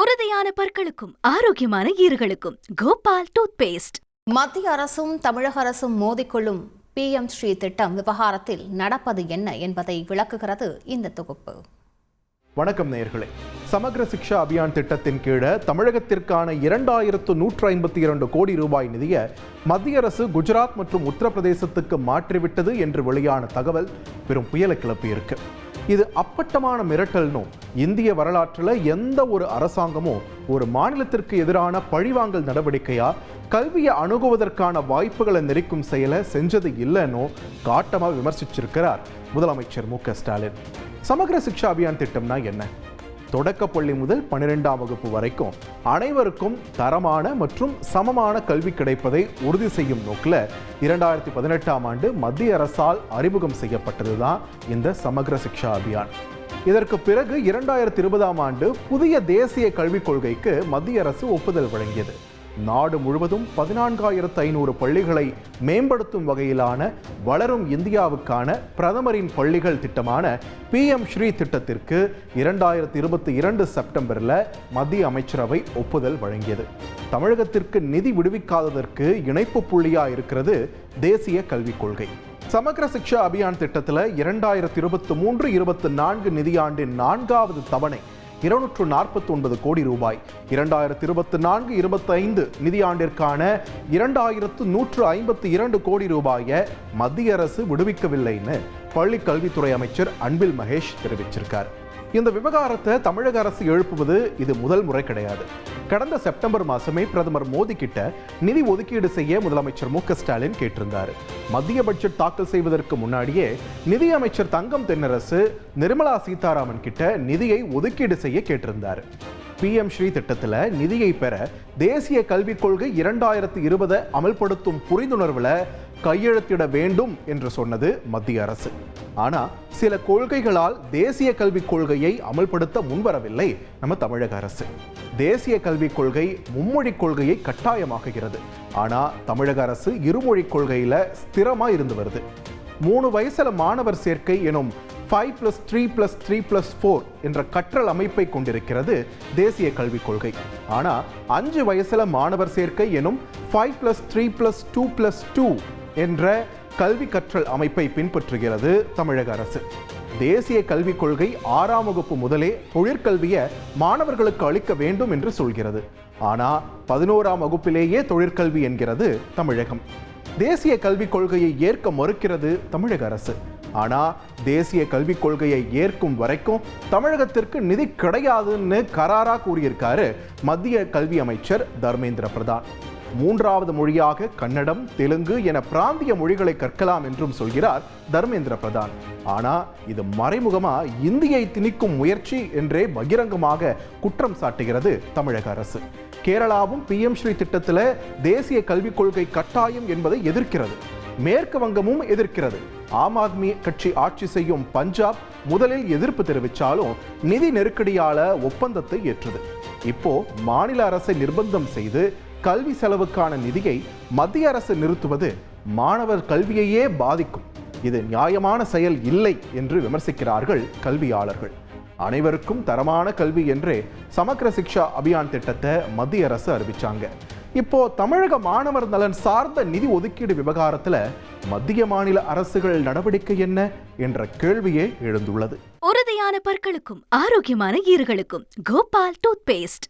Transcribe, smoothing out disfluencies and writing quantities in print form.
உறுதியான பற்களுக்கும் ஆரோக்கியமான ஈறுகளுக்கும் Gopal tooth paste. மத்திய அரசும் தமிழக அரசும் மோதிக்கொள்ளும் PM ஸ்ரீ திட்டம் விவகாரத்தில் நடப்பது என்ன என்பதை விளக்குகிறது இந்த தொகுப்பு. வணக்கம் நேயர்களே. சமக்ர சிக்ஷா அபியான் திட்டத்தின் கீழ தமிழகத்திற்கான 2152 கோடி ரூபாய் நிதியை மத்திய அரசு குஜராத் மற்றும் உத்தரப்பிரதேசத்துக்கு மாற்றிவிட்டது என்று வெளியான தகவல் பெரும் புயலை கிளப்பியிருக்கு. இது அப்பட்டமான மிரட்டல்னும் இந்திய வரலாற்றில் எந்த ஒரு அரசாங்கமும் ஒரு மாநிலத்திற்கு எதிரான பழிவாங்கல் நடவடிக்கையா கல்வியை அணுகுவதற்கான வாய்ப்புகளை நெறிக்கும் செயலை செஞ்சது இல்லைன்னு காட்டமாக விமர்சிச்சிருக்கிறார் முதலமைச்சர் மு.க.ஸ்டாலின். சமக்ர சிக்ஷா அபியான் திட்டம்னா என்ன? தொடக்கப்பள்ளி முதல் 12ஆம் வகுப்பு வரைக்கும் அனைவருக்கும் தரமான மற்றும் சமமான கல்வி கிடைப்பதை உறுதி செய்யும் நோக்கில் 2018ஆம் ஆண்டு மத்திய அரசால் அறிமுகம் செய்யப்பட்டதுதான் இந்த சமக்ர சிக்ஷா அபியான். இதற்கு பிறகு 2020ஆம் ஆண்டு புதிய தேசிய கல்விக் கொள்கைக்கு மத்திய அரசு ஒப்புதல் வழங்கியது. நாடு முழுவதும் 14,500 பள்ளிகளை மேம்படுத்தும் வகையிலான வளரும் இந்தியாவுக்கான பிரதமரின் பள்ளிகள் திட்டமான PM ஸ்ரீ திட்டத்திற்கு 2022 செப்டம்பரில் மத்திய அமைச்சரவை ஒப்புதல் வழங்கியது. தமிழகத்திற்கு நிதி விடுவிக்காததற்கு இணைப்பு புள்ளியா இருக்கிறது தேசிய கல்விக் கொள்கை. சமக்ர சிக்ஷா அபியான் திட்டத்தில் 2023-24 நிதியாண்டின் 4வது தவணை 249 கோடி ரூபாய், 2024-25 நிதியாண்டிற்கான 2152 கோடி ரூபாயை மத்திய அரசு விடுவிக்கவில்லைன்னு பள்ளி கல்வித்துறை அமைச்சர் அன்பில் மகேஷ் தெரிவிச்சிருக்கார். இந்த விவகாரத்தை தமிழக அரசு எழுப்புவது இது முதல் முறை கிடையாது. கடந்த செப்டம்பர் மாசமே பிரதமர் மோடி கிட்ட நிதி ஒதுக்கீடு செய்ய முதலமைச்சர் மு.க.ஸ்டாலின் கேட்டிருந்தார். மத்திய பட்ஜெட் தாக்கல் செய்வதற்கு முன்னாடியே நிதியமைச்சர் தங்கம் தென்னரசு நிர்மலா சீதாராமன் கிட்ட நிதியை ஒதுக்கீடு செய்ய கேட்டிருந்தார். PM ஸ்ரீ திட்டத்தில் நிதியை பெற தேசிய கல்விக் கொள்கை 2020 அமல்படுத்தும் புரிந்துணர்வுல கையெழுத்திட வேண்டும் என்று சொன்னது மத்திய அரசு. ஆனா சில கொள்கைகளால் தேசிய கல்விக் கொள்கையை அமல்படுத்த முன்வரவில்லை நம்ம தமிழக அரசு. தேசிய கல்விக் கொள்கை மும்மொழி கொள்கையை கட்டாயமாக்குகிறது. ஆனா தமிழக அரசு இருமொழி கொள்கையில ஸ்திரமா இருந்து வருது. 3 வயசுல மாணவர் சேர்க்கை எனும் 5+3+3+4 என்ற கற்றல் அமைப்பை கொண்டிருக்கிறது தேசிய கல்விக் கொள்கை. ஆனா 5 வயசுல மாணவர் சேர்க்கை எனும் 5+3+2+2 என்ற கல்வி கற்றல் அமைப்பை பின்பற்றுகிறது தமிழக அரசு. தேசிய கல்விக் கொள்கை 6ஆம் வகுப்பு முதலே தொழிற்கல்வியை மாணவர்களுக்கு அளிக்க வேண்டும் என்று சொல்கிறது. ஆனா 11ஆம் வகுப்பிலேயே தொழிற்கல்வி என்கிறது தமிழகம். தேசிய கல்விக் கொள்கையை ஏற்க மறுக்கிறது தமிழக அரசு. ஆனா தேசிய கல்விக் கொள்கையை ஏற்கும் வரைக்கும் தமிழகத்திற்கு நிதி கிடையாதுன்னு கராரா கூறியிருக்காரு மத்திய கல்வி அமைச்சர் தர்மேந்திர பிரதான். 3வது மொழியாக கன்னடம், தெலுங்கு என பிராந்திய மொழிகளை கற்கலாம் என்றும் சொல்கிறார் தர்மேந்திர பிரதான். ஆனா இது மறைமுகமா இந்தியை திணிக்கும் முயற்சி என்றே பகிரங்கமாக குற்றம் சாட்டுகிறது தமிழக அரசு. கேரளாவும் PM ஸ்ரீ திட்டத்தில் தேசிய கல்விக் கொள்கை கட்டாயம் என்பதை எதிர்க்கிறது. மேற்கு வங்கமும் எதிர்க்கிறது. ஆம் ஆத்மி கட்சி ஆட்சி செய்யும் பஞ்சாப் முதலில் எதிர்ப்பு தெரிவித்தாலும் நிதி நெருக்கடியால ஒப்பந்தத்தை ஏற்றது. இப்போ மாநில அரசை நிர்பந்தம் செய்து கல்வி செலவுக்கான நிதியை மத்திய அரசு நிறுத்துவது மாணவர் கல்வியையே பாதிக்கும். இது நியாயமான செயல் இல்லை என்று விமர்சிக்கிறார்கள் கல்வியாளர்கள். அனைவருக்கும் தரமான கல்வி என்றே சமக்ர சிக்ஷா அபியான் திட்டத்தை மத்திய அரசு அறிவிச்சாங்க. இப்போ தமிழக மாணவர் நலன் சார்ந்த நிதி ஒதுக்கீடு விவகாரத்துல மத்திய மாநில அரசுகள் நடவடிக்கை என்ன என்ற கேள்வியே எழுந்துள்ளது. உறுதியான பற்களுக்கும் ஆரோக்கியமான ஈறுகளுக்கும் கோபால் டூத் பேஸ்ட்.